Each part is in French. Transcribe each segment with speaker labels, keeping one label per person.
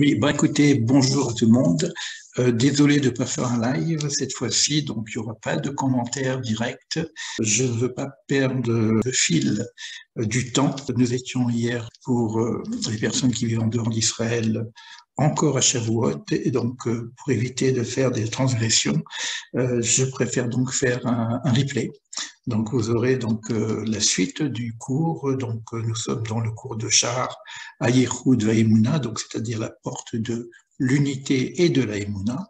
Speaker 1: Oui, bon écoutez, bonjour à tout le monde. Désolé de ne pas faire un live cette fois-ci, donc il n'y aura pas de commentaires directs. Je ne veux pas perdre le fil du temps. Nous étions hier pour les personnes qui vivent en dehors d'Israël encore à Shavuot, et donc pour éviter de faire des transgressions, je préfère donc faire un replay. Donc vous aurez donc la suite du cours. Donc nous sommes dans le cours de Shahar Hayehoud Vaïmouna, donc c'est-à-dire la porte de l'unité et de la Emouna,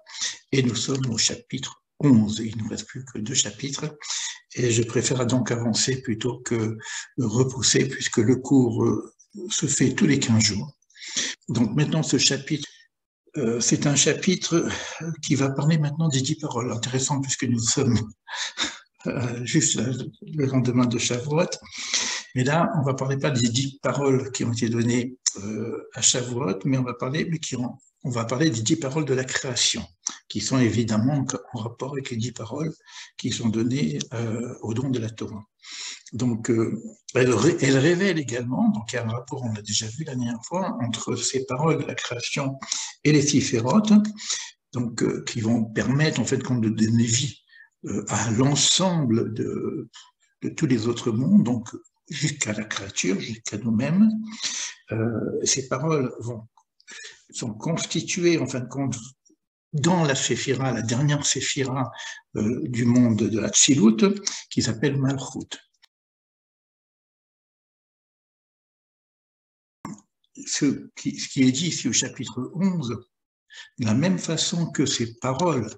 Speaker 1: et nous sommes au chapitre 11. Il ne nous reste plus que 2 chapitres, et je préfère donc avancer plutôt que repousser, puisque le cours se fait tous les 15 jours. Donc maintenant, ce chapitre, c'est un chapitre qui va parler maintenant des 10 paroles. Intéressant, puisque nous sommes juste le lendemain de Shavuot. Mais là, on va parler pas des 10 paroles qui ont été données à Shavuot, mais on va parler des 10 paroles de la création, qui sont évidemment en rapport avec les 10 paroles qui sont données au don de la Torah. Donc, elle révèle également, donc il y a un rapport, on l'a déjà vu la dernière fois, entre ces paroles de la création et les siphérotes, donc qui vont permettre en fait de donner vie à l'ensemble de tous les autres mondes, donc jusqu'à la créature, jusqu'à nous-mêmes. Ces paroles sont constituées, en fin de compte, dans la séphira, la dernière séphira du monde de la Tzilut, qui s'appelle Malchut. Ce qui est dit ici au chapitre 11, de la même façon que ces paroles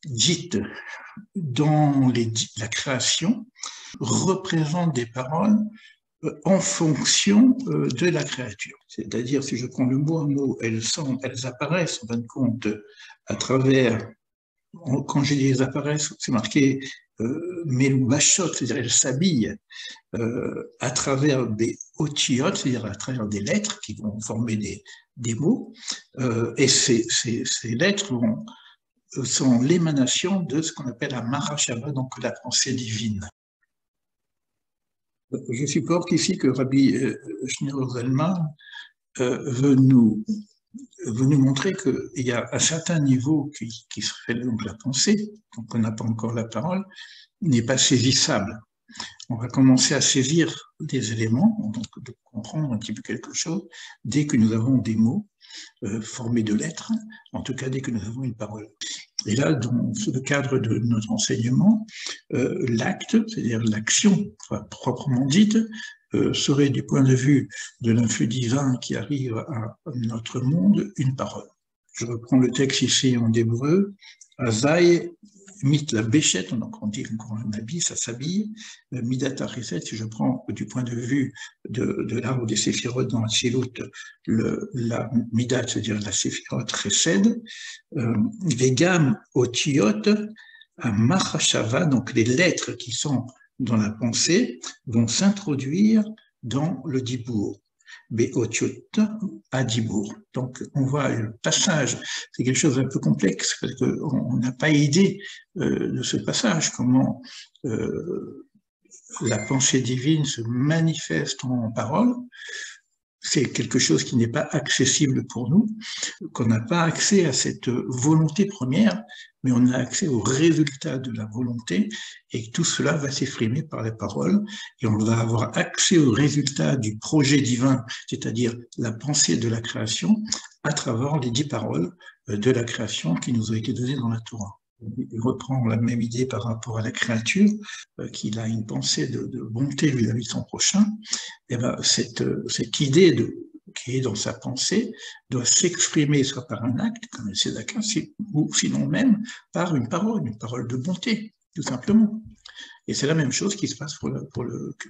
Speaker 1: dites dans la création représentent des paroles en fonction de la créature. C'est-à-dire, si je prends le mot à mot, elles apparaissent en fin de compte à travers, quand je dis elles apparaissent, c'est marqué Melubashot, c'est-à-dire elles s'habillent à travers des otiyot, c'est-à-dire à travers des lettres qui vont former des mots, et ces lettres sont l'émanation de ce qu'on appelle la Mahashava, donc la pensée divine. Je supporte ici que Rabbi Shneur Zalman veut nous montrer qu'il y a un certain niveau qui se fait donc la pensée, donc on n'a pas encore la parole, n'est pas saisissable. On va commencer à saisir des éléments, donc de comprendre un petit peu quelque chose, dès que nous avons des mots formés de lettres, en tout cas dès que nous avons une parole. Et là, dans le cadre de notre enseignement, l'acte, c'est-à-dire l'action proprement dite, serait du point de vue de l'influx divin qui arrive à notre monde, une parole. Je reprends le texte ici en hébreu. Azai mit la béchette, donc on dit qu'on habille, ça s'habille. Midata Chesed, si je prends du point de vue de l'arbre des séphirotes dans la Tzilut, la midat, c'est-à-dire la séphirote Chesed, Vegam otiyot à Mahashava, donc les lettres qui sont dans la pensée, vont s'introduire dans le dibour. Beotiot à dibour. Donc, on voit le passage, c'est quelque chose d'un peu complexe, parce qu'on n'a pas idée de ce passage, comment la pensée divine se manifeste en parole. C'est quelque chose qui n'est pas accessible pour nous, qu'on n'a pas accès à cette volonté première, mais on a accès au résultat de la volonté, et tout cela va s'exprimer par les paroles, et on va avoir accès au résultat du projet divin, c'est-à-dire la pensée de la création, à travers les 10 paroles de la création qui nous ont été données dans la Torah. Il reprend la même idée par rapport à la créature, qu'il a une pensée de bonté vis-à-vis de son prochain. Et ben, cette idée qui est dans sa pensée doit s'exprimer soit par un acte, comme le tzedaka, ou sinon même par une parole de bonté, tout simplement. Et c'est la même chose qui se passe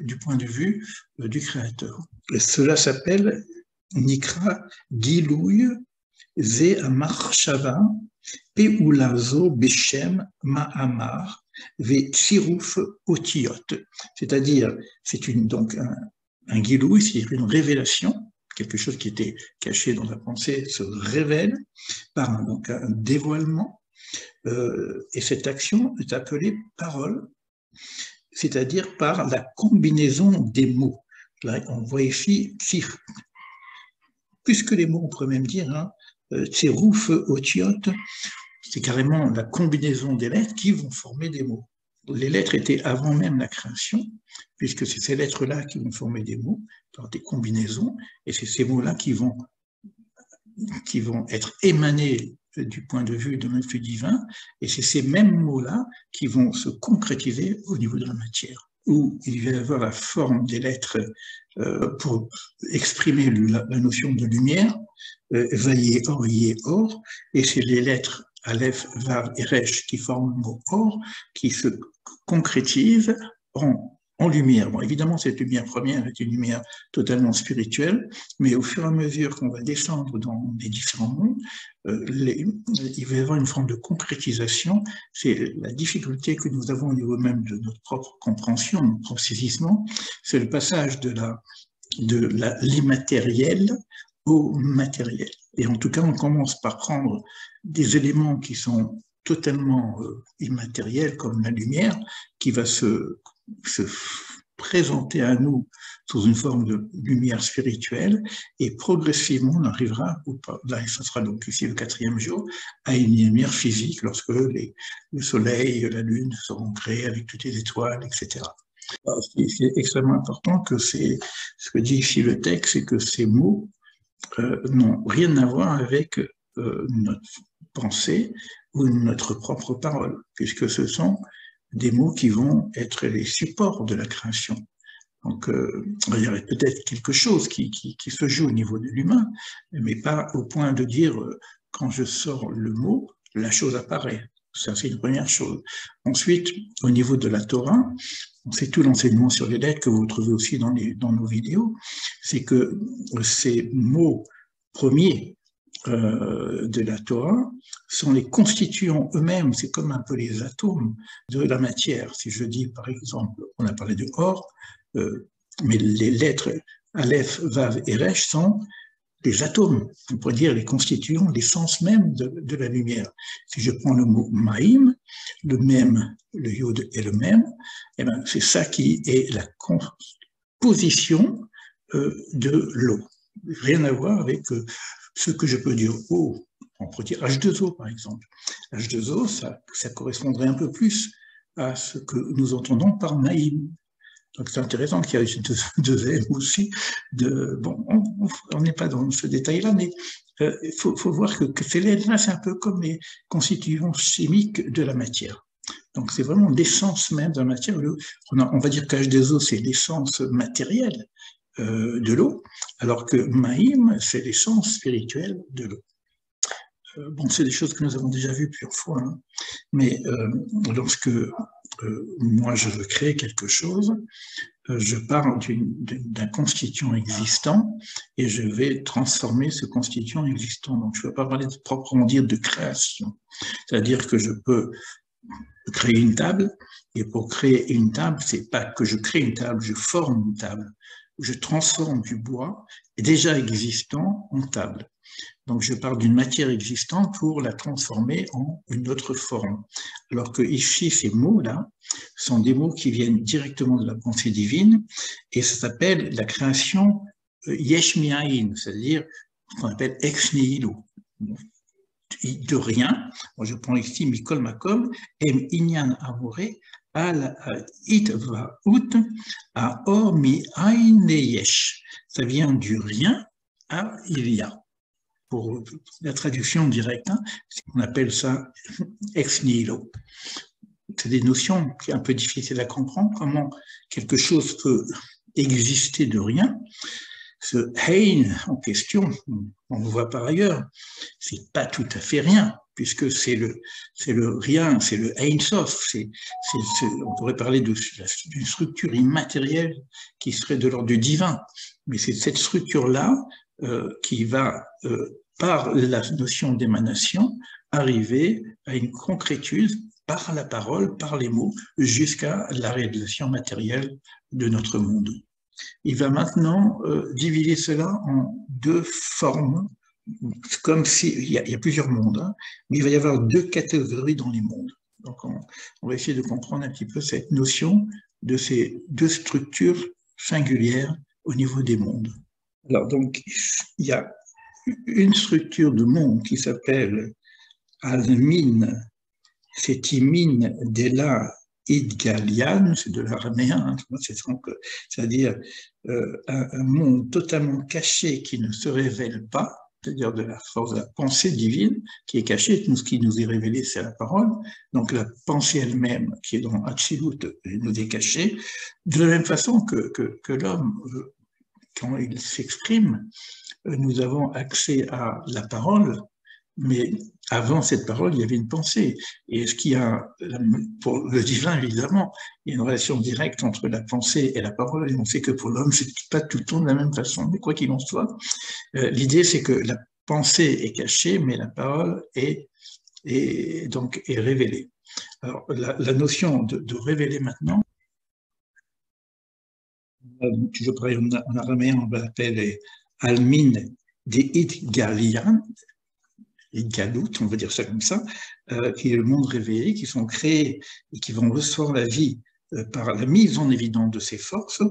Speaker 1: du point de vue du Créateur. Et cela s'appelle Nikra Gilouy Ze Amachshava Peulazo Beshem Ma'amar Ve Tsiruf Otiyot. C'est-à-dire, c'est donc un gilouï, c'est-à-dire une révélation, quelque chose qui était caché dans la pensée se révèle par donc un dévoilement, et cette action est appelée parole, c'est-à-dire par la combinaison des mots. Là, on voit ici plus que les mots, on pourrait même dire, hein, Tsérouf, Otiot, c'est carrément la combinaison des lettres qui vont former des mots. Les lettres étaient avant même la création, puisque c'est ces lettres-là qui vont former des mots, par des combinaisons, et c'est ces mots-là qui vont être émanés du point de vue de l'influx divin, et c'est ces mêmes mots-là qui vont se concrétiser au niveau de la matière, où il va y avoir la forme des lettres pour exprimer la notion de lumière, Vaillé, Or, Yé, Or, et c'est les lettres Aleph, Vav et Resh qui forment le mot Or, qui se concrétisent en lumière. Bon, évidemment, cette lumière première est une lumière totalement spirituelle, mais au fur et à mesure qu'on va descendre dans les différents mondes, il va y avoir une forme de concrétisation. C'est la difficulté que nous avons au niveau même de notre propre compréhension, notre propre saisissement, c'est le passage de l'immatériel au matériel. Et en tout cas, on commence par prendre des éléments qui sont totalement immatériels, comme la lumière, qui va se présenter à nous sous une forme de lumière spirituelle, et progressivement on arrivera, là ce sera donc ici le 4e jour, à une lumière physique lorsque le soleil, la lune seront créés avec toutes les étoiles, etc. C'est extrêmement important que ce que dit ici le texte, c'est que ces mots n'ont rien à voir avec notre pensée ou notre propre parole, puisque ce sont des mots qui vont être les supports de la création. Donc, il y aurait peut-être quelque chose qui se joue au niveau de l'humain, mais pas au point de dire, quand je sors le mot, la chose apparaît. Ça, c'est une première chose. Ensuite, au niveau de la Torah, c'est tout l'enseignement sur les lettres que vous trouvez aussi dans nos vidéos, c'est que ces mots premiers de la Torah sont les constituants eux-mêmes, c'est comme un peu les atomes de la matière. Si je dis, par exemple, on a parlé de Or, mais les lettres Aleph, Vav et Resh sont les atomes, on pourrait dire les constituants, l'essence même de la lumière. Si je prends le mot Maïm, le même, le Yod est le même, eh ben, c'est ça qui est la composition de l'eau. Rien à voir avec ce que je peux dire eau. On pourrait dire H2O par exemple. H2O, ça correspondrait un peu plus à ce que nous entendons par Maïm. Donc c'est intéressant qu'il y ait deux M aussi. Bon, on n'est pas dans ce détail-là, mais il faut voir que ces lettres-là, c'est un peu comme les constituants chimiques de la matière. Donc c'est vraiment l'essence même de la matière. On va dire qu'H2O, c'est l'essence matérielle de l'eau, alors que Maïm, c'est l'essence spirituelle de l'eau. Bon, c'est des choses que nous avons déjà vues plusieurs fois, hein. Mais lorsque moi je veux créer quelque chose, je pars d'un constituant existant et je vais transformer ce constituant existant. Donc je ne vais pas parler proprement dire de création, c'est-à-dire que je peux créer une table, et pour créer une table, c'est pas que je crée une table, je forme une table, je transforme du bois déjà existant en table. Donc, je pars d'une matière existante pour la transformer en une autre forme. Alors que ici, ces mots-là sont des mots qui viennent directement de la pensée divine, et ça s'appelle la création yesh mi'ayin, c'est-à-dire ce qu'on appelle ex nihilo, de rien. Moi, je prends ici Mikol Makom, Em Inyan Amore, Al Itva Ut, A Or Mi'ayin Yesh. Ça vient du rien à il y a. Pour la traduction directe, hein, on appelle ça ex nihilo. C'est des notions qui sont un peu difficiles à comprendre, comment quelque chose peut exister de rien. Ce Hein en question, on le voit par ailleurs, c'est pas tout à fait rien, puisque c'est le rien, c'est le Ein Sof. On pourrait parler d'une structure immatérielle qui serait de l'ordre du divin, mais c'est cette structure-là qui va par la notion d'émanation, arriver à une concrétude par la parole, par les mots, jusqu'à la réalisation matérielle de notre monde. Il va maintenant diviser cela en deux formes, comme s'il y a plusieurs mondes, hein, mais il va y avoir deux catégories dans les mondes. Donc on va essayer de comprendre un petit peu cette notion de ces deux structures singulières au niveau des mondes. Alors donc, il y a une structure de monde qui s'appelle Almin Setimin Dela Idgalian, c'est de l'araméen, hein, c'est-à-dire un monde totalement caché qui ne se révèle pas, c'est-à-dire de la force de la pensée divine qui est cachée. Tout ce qui nous est révélé, c'est la parole. Donc la pensée elle-même, qui est dans Hachilut, nous est cachée. De la même façon que l'homme, quand il s'exprime, nous avons accès à la parole, mais avant cette parole, il y avait une pensée. Et ce qu'il y a, pour le divin, évidemment, il y a une relation directe entre la pensée et la parole, et on sait que pour l'homme, c'est pas tout le temps de la même façon, mais quoi qu'il en soit, l'idée, c'est que la pensée est cachée, mais la parole donc est révélée. Alors, la notion de révéler maintenant, je parle en araméen, on l'appelle Almin de Idgalian, les galoutes, on va dire ça comme ça, qui est le monde révélé, qui sont créés et qui vont recevoir la vie par la mise en évidence de ces forces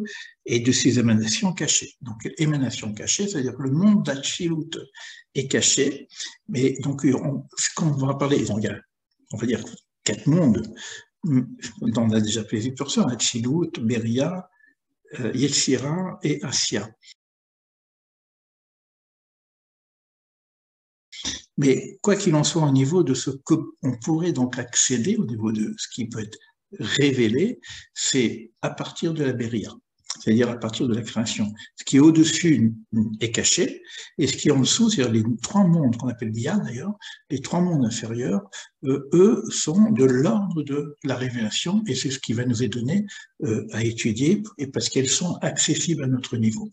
Speaker 1: et de ces émanations cachées. Donc, émanations cachées, c'est-à-dire que le monde d'Achilut est caché, mais donc, quand on va parler, il y a, on va dire, 4 mondes, on a déjà fait pour ça, Achilut, Beria, Yetzira et Assia. Mais quoi qu'il en soit, au niveau de ce qu'on pourrait donc accéder, au niveau de ce qui peut être révélé, c'est à partir de la Beria, c'est-à-dire à partir de la création. Ce qui est au-dessus est caché, et ce qui est en dessous, c'est-à-dire les 3 mondes qu'on appelle Bia d'ailleurs, les 3 mondes inférieurs, eux sont de l'ordre de la révélation, et c'est ce qui va nous être donné à étudier, et parce qu'elles sont accessibles à notre niveau.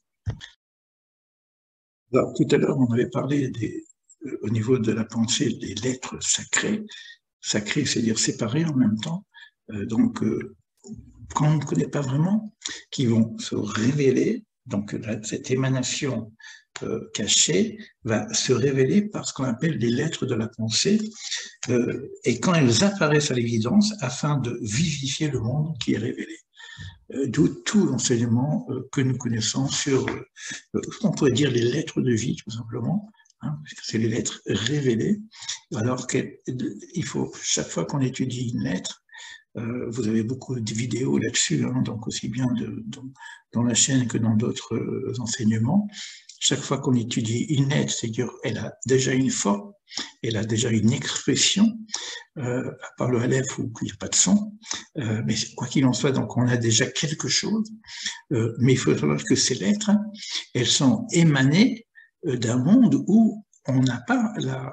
Speaker 1: Alors, tout à l'heure, on avait parlé au niveau de la pensée des lettres sacrées. Sacrées, c'est-à-dire séparées en même temps. Donc, quand on ne connaît pas vraiment, qui vont se révéler, donc cette émanation cachée va se révéler par ce qu'on appelle les lettres de la pensée, et quand elles apparaissent à l'évidence, afin de vivifier le monde qui est révélé. D'où tout l'enseignement que nous connaissons sur, on pourrait dire les lettres de vie, tout simplement, hein, parce que c'est les lettres révélées, alors qu'il faut, chaque fois qu'on étudie une lettre, vous avez beaucoup de vidéos là-dessus, hein, donc aussi bien dans la chaîne que dans d'autres enseignements. Chaque fois qu'on étudie une lettre, c'est-à-dire elle a déjà une forme, elle a déjà une expression, à part le Aleph où il n'y a pas de son, mais quoi qu'il en soit, donc on a déjà quelque chose, mais il faut savoir que ces lettres, elles sont émanées d'un monde où on n'a pas la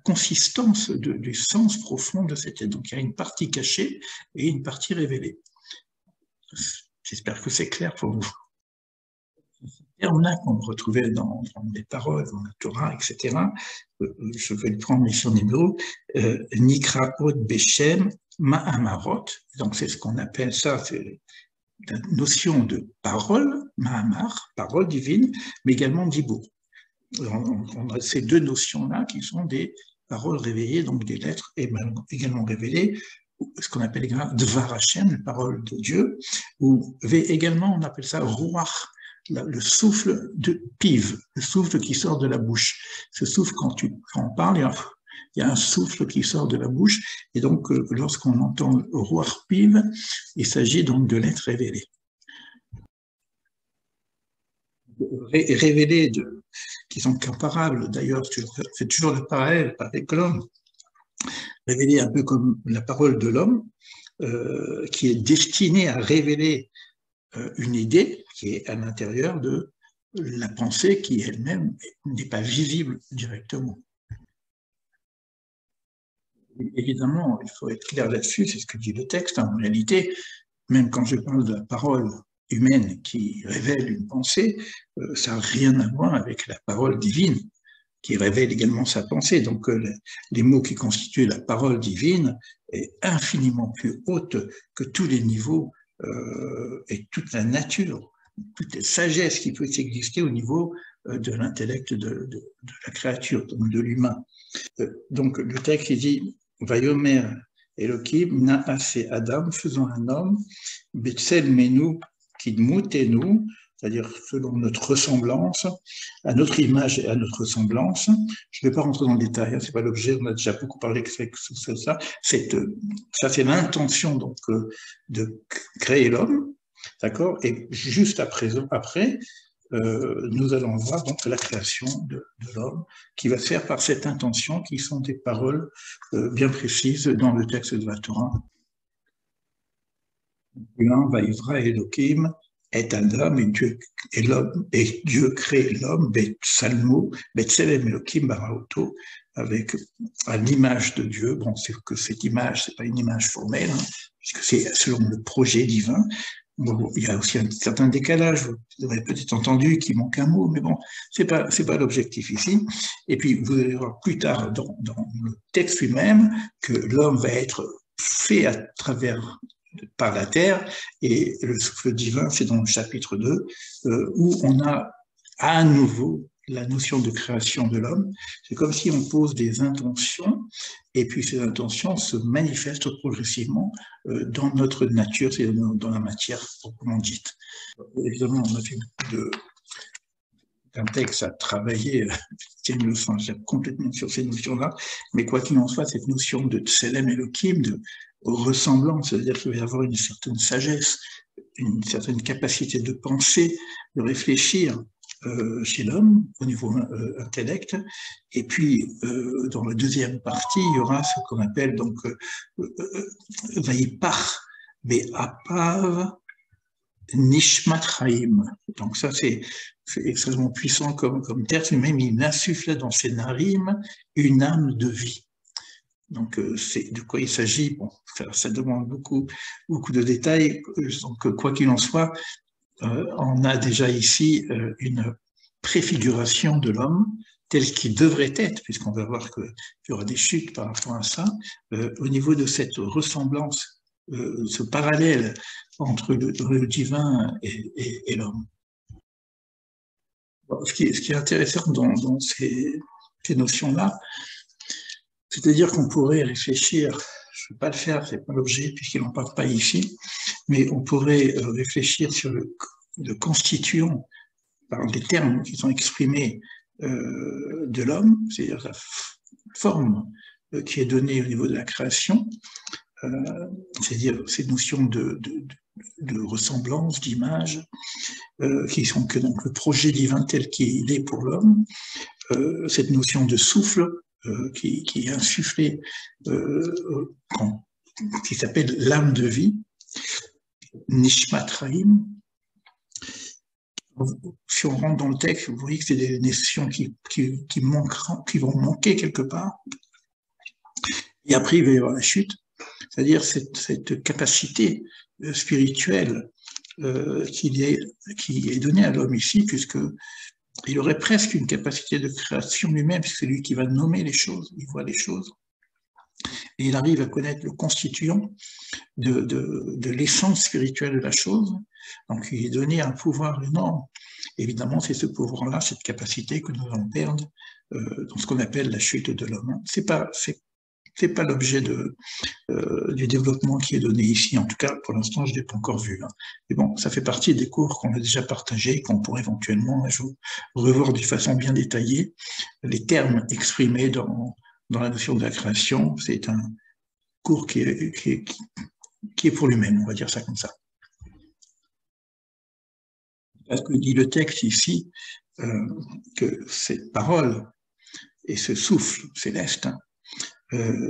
Speaker 1: consistance du sens profond de cette lettre. Donc il y a une partie cachée et une partie révélée. J'espère que c'est clair pour vous. Termes-là qu'on retrouvait dans les paroles, dans la Torah, etc. Je vais le prendre ici en hébreu. Nikraot Beshem Ma'amarot. Donc c'est ce qu'on appelle ça, c'est la notion de parole, Ma'amar, parole divine, mais également Dibour. On a ces 2 notions-là qui sont des paroles révélées, donc des lettres également révélées, ce qu'on appelle également Dvar Hashem, la parole de Dieu, ou également on appelle ça Ruach, le souffle de pive, le souffle qui sort de la bouche. Ce souffle, quand on parle, il y a un souffle qui sort de la bouche, et donc lorsqu'on entend Ruach pive, il s'agit donc de l'être révélé. Révélé, qui sont comparables, d'ailleurs, c'est toujours le parallèle avec l'homme, révélé un peu comme la parole de l'homme, qui est destinée à révéler une idée qui est à l'intérieur de la pensée qui elle-même n'est pas visible directement. Évidemment, il faut être clair là-dessus, c'est ce que dit le texte. En réalité, même quand je parle de la parole humaine qui révèle une pensée, ça n'a rien à voir avec la parole divine qui révèle également sa pensée. Donc les mots qui constituent la parole divine est infiniment plus haute que tous les niveaux et toute la nature, toute la sagesse qui peut exister au niveau de l'intellect de la créature, donc de l'humain. Donc le texte il dit Vayomer Elohim Naase Adam, faisons un homme, Betzel Menu Kidmutenu, c'est-à-dire selon notre ressemblance, à notre image et à notre ressemblance. Je ne vais pas rentrer dans le détail, hein, c'est pas l'objet, on a déjà beaucoup parlé que c'est ça. Ça, c'est l'intention donc de créer l'homme, d'accord. Et juste après, nous allons voir donc la création de l'homme qui va se faire par cette intention, qui sont des paroles bien précises dans le texte de la Torah. Vaïvra Elohim est Adam et l'homme et Dieu crée l'homme Salmo Betselem Elohim Baraoto avec à l'image de Dieu. Bon, c'est que cette image, c'est pas une image formelle, hein, puisque c'est selon le projet divin. Bon, il y a aussi un certain décalage. Vous avez peut-être entendu qu'il manque un mot, mais bon, c'est pas l'objectif ici. Et puis vous allez voir plus tard dans le texte lui-même que l'homme va être fait à travers par la terre, et le souffle divin, c'est dans le chapitre 2, où on a à nouveau la notion de création de l'homme. C'est comme si on pose des intentions, et puis ces intentions se manifestent progressivement dans notre nature, c'est dans la matière proprement dite. Évidemment, on a fait beaucoup d'un texte à travailler, complètement sur ces notions-là, mais quoi qu'il en soit, cette notion de Tselem Elohim, de ressemblance, c'est-à-dire qu'il va y avoir une certaine sagesse, une certaine capacité de penser, de réfléchir chez l'homme au niveau intellect, et puis dans la deuxième partie, il y aura ce qu'on appelle donc Vaïpar Be'apav Nishmat Chaim. Donc ça, c'est extrêmement puissant comme terme, même il insuffle dans ses narines une âme de vie. Donc c'est de quoi il s'agit. Bon, ça demande beaucoup de détails. Donc quoi qu'il en soit, on a déjà ici une préfiguration de l'homme tel qu'il devrait être, puisqu'on va voir qu'il y aura des chutes par rapport à ça, au niveau de cette ressemblance, ce parallèle entre le divin et l'homme. Bon, ce qui est intéressant dans ces notions-là, c'est-à-dire qu'on pourrait réfléchir, je ne vais pas le faire, c'est pas l'objet puisqu'il n'en parle pas ici, mais on pourrait réfléchir sur le constituant par les termes qui sont exprimés de l'homme, c'est-à-dire la forme qui est donnée au niveau de la création, c'est-à-dire ces notions de ressemblance, d'image, qui sont que donc le projet divin tel qu'il est pour l'homme, cette notion de souffle qui est insufflée, qui s'appelle l'âme de vie, Nishmat Chaim. Si on rentre dans le texte, vous voyez que c'est des notions qui vont manquer quelque part. Et après, il va y avoir la chute, c'est-à-dire cette capacité spirituelle qui est donnée à l'homme ici, puisqu'il aurait presque une capacité de création lui-même, puisque c'est lui qui va nommer les choses, il voit les choses. Et il arrive à connaître le constituant de l'essence spirituelle de la chose. Donc, il est donné un pouvoir énorme. Évidemment, c'est ce pouvoir-là, cette capacité que nous allons perdre dans ce qu'on appelle la chute de l'homme. C'est pas l'objet du développement qui est donné ici. En tout cas, pour l'instant, je ne l'ai pas encore vu. Hein. Mais bon, ça fait partie des cours qu'on a déjà partagés, qu'on pourrait éventuellement un jour revoir de façon bien détaillée. Les termes exprimés dans la notion de la création, c'est un cours qui est pour lui-même, on va dire ça comme ça. Parce que dit le texte ici, que ces paroles et ce souffle céleste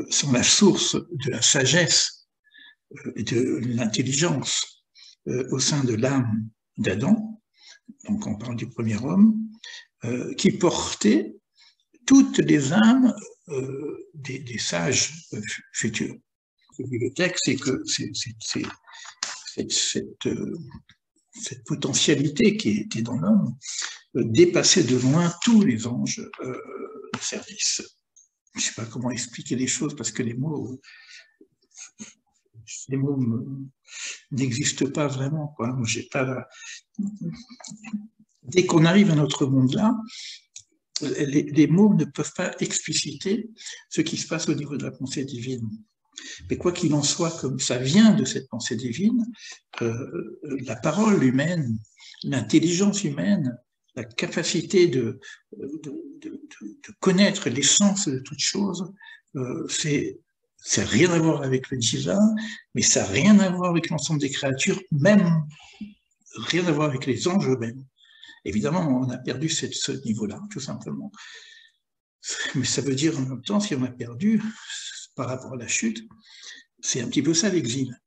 Speaker 1: sont la source de la sagesse et de l'intelligence au sein de l'âme d'Adam, donc on parle du premier homme, qui portait toutes les âmes des sages futurs. Le texte, c'est que cette potentialité qui était dans l'homme dépassait de loin tous les anges de service. Je ne sais pas comment expliquer les choses parce que les mots n'existent pas vraiment. Quoi. Moi, j'ai pas Dès qu'on arrive à notre monde-là, les mots ne peuvent pas expliciter ce qui se passe au niveau de la pensée divine. Mais quoi qu'il en soit, comme ça vient de cette pensée divine, la parole humaine, l'intelligence humaine, la capacité de connaître l'essence de toute chose, c'est rien à voir avec le divin, mais ça n'a rien à voir avec l'ensemble des créatures, même rien à voir avec les anges eux-mêmes. Évidemment, on a perdu ce niveau-là, tout simplement. Mais ça veut dire en même temps, si on a perdu par rapport à la chute, c'est un petit peu ça l'exil.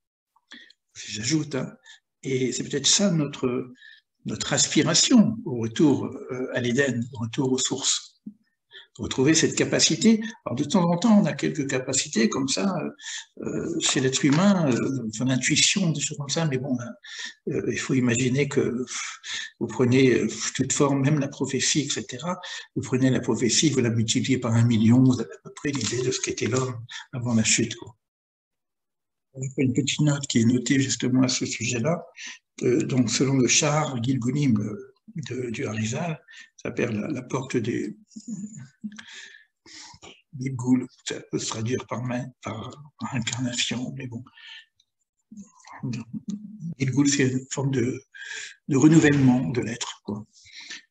Speaker 1: J'ajoute, hein. Et c'est peut-être ça notre aspiration au retour à l'Éden, au retour aux sources. Retrouver cette capacité. Alors de temps en temps, on a quelques capacités comme ça chez l'être humain, son intuition, des choses comme ça, mais bon, il faut imaginer que vous prenez toute forme, même la prophétie, etc. Vous prenez la prophétie, vous la multipliez par 1 million, vous avez à peu près l'idée de ce qu'était l'homme avant la chute, quoi. Une petite note qui est notée justement à ce sujet-là. Donc, selon le Sha'ar Gilgulim du Harizal, ça s'appelle la porte des Gilgul, ça peut se traduire par incarnation, mais bon. Gilgul, c'est une forme de renouvellement de l'être, quoi.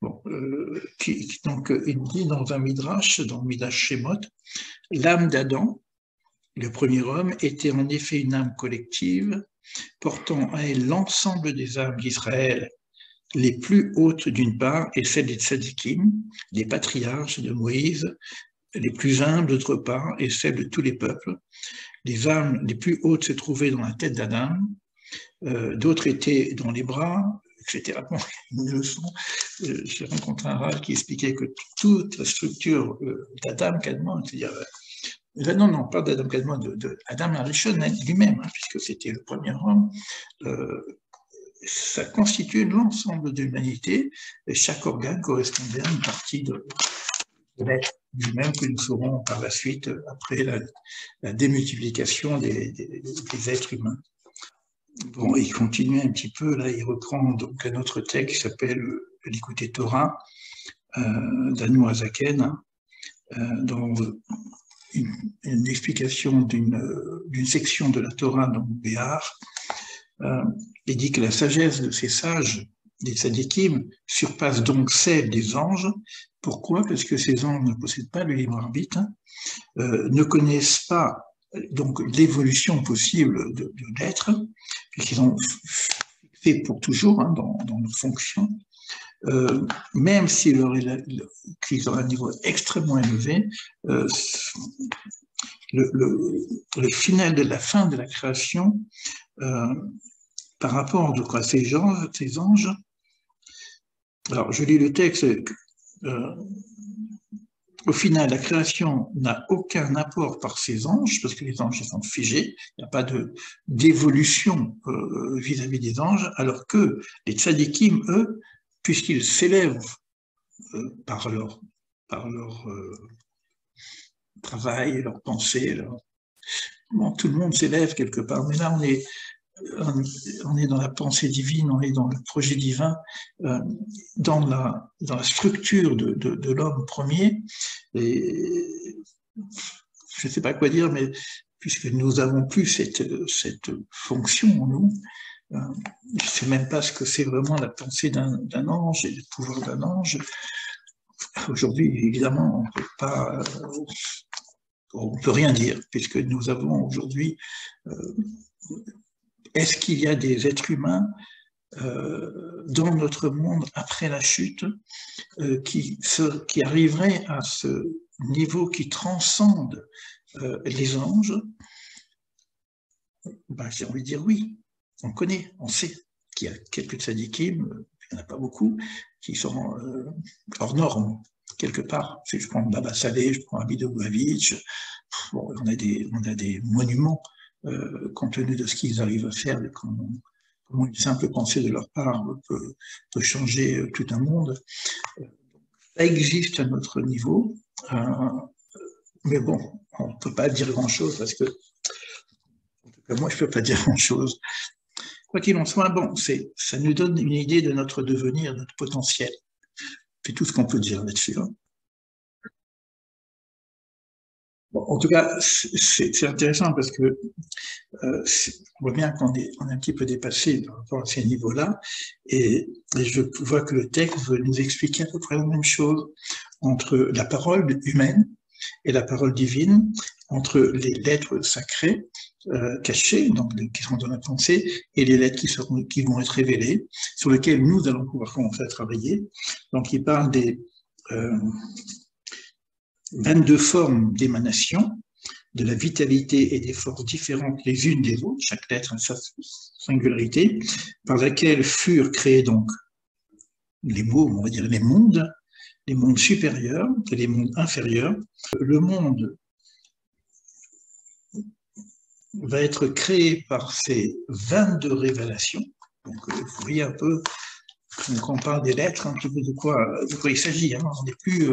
Speaker 1: Bon, donc, il dit dans un Midrash, dans le Midrash Shemot, l'âme d'Adam, le premier homme, était en effet une âme collective, portant à elle l'ensemble des âmes d'Israël, les plus hautes d'une part, et celles des tzadikim, des patriarches de Moïse, les plus humbles d'autre part, et celles de tous les peuples. Les âmes les plus hautes se trouvaient dans la tête d'Adam, d'autres étaient dans les bras, etc. Bon, une leçon. J'ai rencontré un râle qui expliquait que toute la structure d'Adam, Kadmon, c'est-à-dire non, pas d'Adam Kadmon, d'Adam Arishon lui-même, hein, puisque c'était le premier homme, ça constitue l'ensemble de l'humanité, et chaque organe correspondait à une partie de l'être lui-même que nous saurons par la suite, après la démultiplication des êtres humains. Bon, il continue un petit peu, là, il reprend donc un autre texte qui s'appelle l'Écouté Torah, d'Admor Hazaken, hein, dans une explication d'une section de la Torah dans le Béar. Il dit que la sagesse de ces sages, des tzadikim, surpasse donc celle des anges. Pourquoi? Parce que ces anges ne possèdent pas le libre arbitre, hein, ne connaissent pas donc l'évolution possible de l'être, puisqu'ils ont fait pour toujours, hein, dans leur fonction. Même s'ils ont un niveau extrêmement élevé, le final de la fin de la création, par rapport donc, à ces anges, alors je lis le texte, au final, la création n'a aucun apport par ces anges, parce que les anges sont figés, il n'y a pas d'évolution vis-à-vis des anges, alors que les tzadikim, eux, puisqu'ils s'élèvent par leur travail, leur pensée, bon, tout le monde s'élève quelque part, mais là on est dans la pensée divine, on est dans le projet divin, dans la structure de l'homme premier, et je ne sais pas quoi dire, mais puisque nous n'avons plus cette fonction en nous, je ne sais même pas ce que c'est vraiment la pensée d'un ange et le pouvoir d'un ange. Aujourd'hui, évidemment, on ne peut rien dire, puisque nous avons aujourd'hui, est-ce qu'il y a des êtres humains dans notre monde après la chute qui arriveraient à ce niveau qui transcende les anges? Ben, j'ai envie de dire oui, on connaît, on sait qu'il y a quelques tzadikim, il n'y en a pas beaucoup, qui sont hors normes, quelque part. Si je prends Baba Saleh, je prends Abidovavitch, bon, on a des monuments compte tenu de ce qu'ils arrivent à faire, comment une simple pensée de leur part peut changer tout un monde. Ça existe à notre niveau, mais bon, on ne peut pas dire grand-chose parce que, en tout cas moi, je ne peux pas dire grand-chose. Quoi qu'il en soit, bon, ça nous donne une idée de notre devenir, de notre potentiel. C'est tout ce qu'on peut dire là-dessus. Hein. Bon, en tout cas, c'est intéressant parce que on voit bien on est un petit peu dépassé par rapport à ces niveaux-là, et je vois que le texte veut nous expliquer à peu près la même chose entre la parole humaine et la parole divine, entre les lettres sacrées cachées, donc qui sont dans la pensée, et les lettres qui vont être révélées, sur lesquelles nous allons pouvoir commencer à travailler. Donc, il parle des 22 formes d'émanation, de la vitalité et des forces différentes les unes des autres, chaque lettre a sa singularité, par laquelle furent créés donc les mots, on va dire les mondes supérieurs et les mondes inférieurs. Le monde va être créé par ces 22 révélations. Donc, vous voyez un peu, quand on parle des lettres, un petit peu de quoi il s'agit. Hein. On n'est plus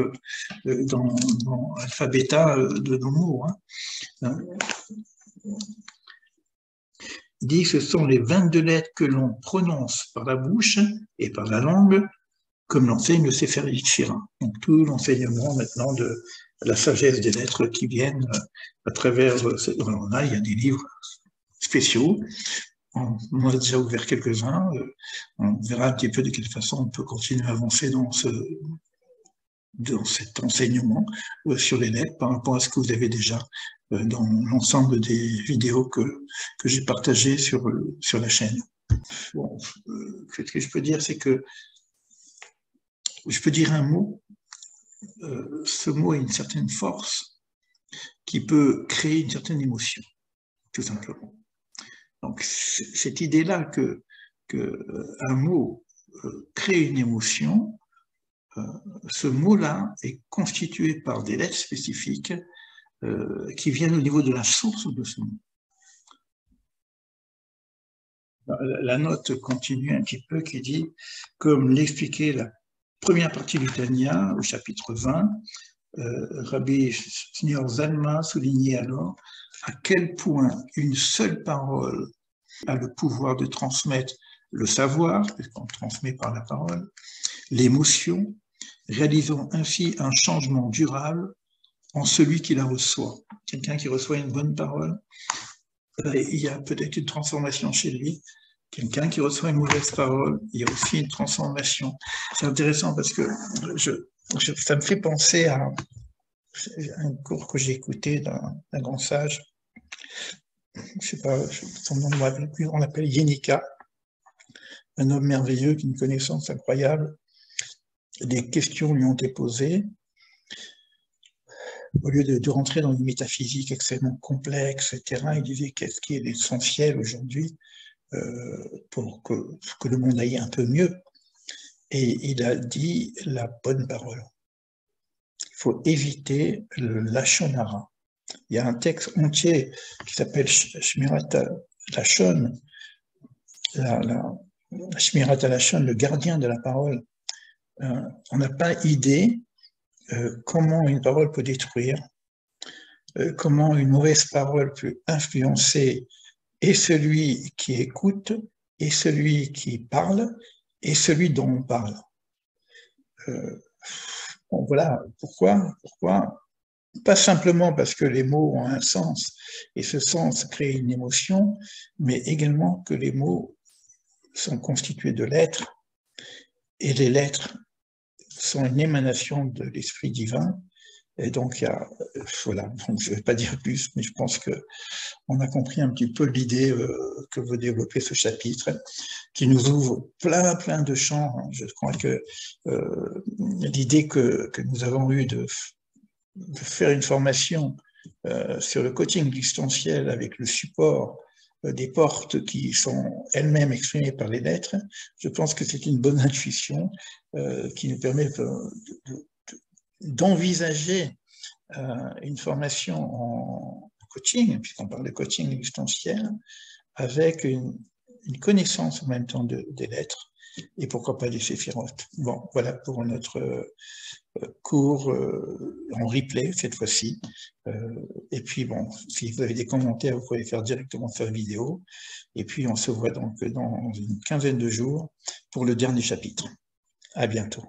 Speaker 1: dans l'alphabéta de nos mots. Hein. Il dit que ce sont les 22 lettres que l'on prononce par la bouche et par la langue, comme l'enseigne le Sefer Yetzira. Donc tout l'enseignement maintenant de la sagesse des lettres qui viennent à travers... Là, il y a des livres spéciaux. On a déjà ouvert quelques-uns. On verra un petit peu de quelle façon on peut continuer à avancer dans cet enseignement sur les lettres par rapport à ce que vous avez déjà dans l'ensemble des vidéos que j'ai partagées sur la chaîne. Bon, ce que je peux dire, c'est que je peux dire un mot. Ce mot a une certaine force qui peut créer une certaine émotion, tout simplement. Donc, cette idée-là que un mot crée une émotion, ce mot-là est constitué par des lettres spécifiques qui viennent au niveau de la source de ce mot. La note continue un petit peu qui dit, comme l'expliquait la première partie du Tanya au chapitre 20, Rabbi Shneur Zalman soulignait alors à quel point une seule parole a le pouvoir de transmettre le savoir, puisqu'on transmet par la parole, l'émotion, réalisant ainsi un changement durable en celui qui la reçoit. Quelqu'un qui reçoit une bonne parole, il y a peut-être une transformation chez lui. Quelqu'un qui reçoit une mauvaise parole, il y a aussi une transformation. C'est intéressant parce que ça me fait penser à un cours que j'ai écouté d'un grand sage. Je ne sais pas, son nom ne me rappelle plus, on l'appelle Yenika, un homme merveilleux qui a une connaissance incroyable. Des questions lui ont été posées. Au lieu de rentrer dans une métaphysique extrêmement complexe, etc., il disait qu'est-ce qui est l'essentiel aujourd'hui pour que le monde aille un peu mieux. Et il a dit la bonne parole. Il faut éviter le lachon hara. Il y a un texte entier qui s'appelle Shmirat Lachon, Shmirat Lachon, le gardien de la parole. On n'a pas idée comment une parole peut détruire, comment une mauvaise parole peut influencer et celui qui écoute, et celui qui parle, et celui dont on parle. Bon, voilà pourquoi pas simplement parce que les mots ont un sens, et ce sens crée une émotion, mais également que les mots sont constitués de lettres, et les lettres sont une émanation de l'Esprit divin. Et donc, voilà, donc je ne vais pas dire plus, mais je pense qu'on a compris un petit peu l'idée que veut développer ce chapitre, qui nous ouvre plein de champs. Je crois que l'idée que nous avons eue de faire une formation sur le coaching distanciel avec le support des portes qui sont elles-mêmes exprimées par les lettres, je pense que c'est une bonne intuition qui nous permet d'envisager une formation en coaching, puisqu'on parle de coaching distanciel, avec une connaissance en même temps des lettres, et pourquoi pas des séphirotes. Bon, voilà pour notre cours en replay cette fois-ci. Et puis bon, si vous avez des commentaires, vous pouvez les faire directement sur la vidéo. Et puis on se voit donc dans une quinzaine de jours pour le dernier chapitre. À bientôt.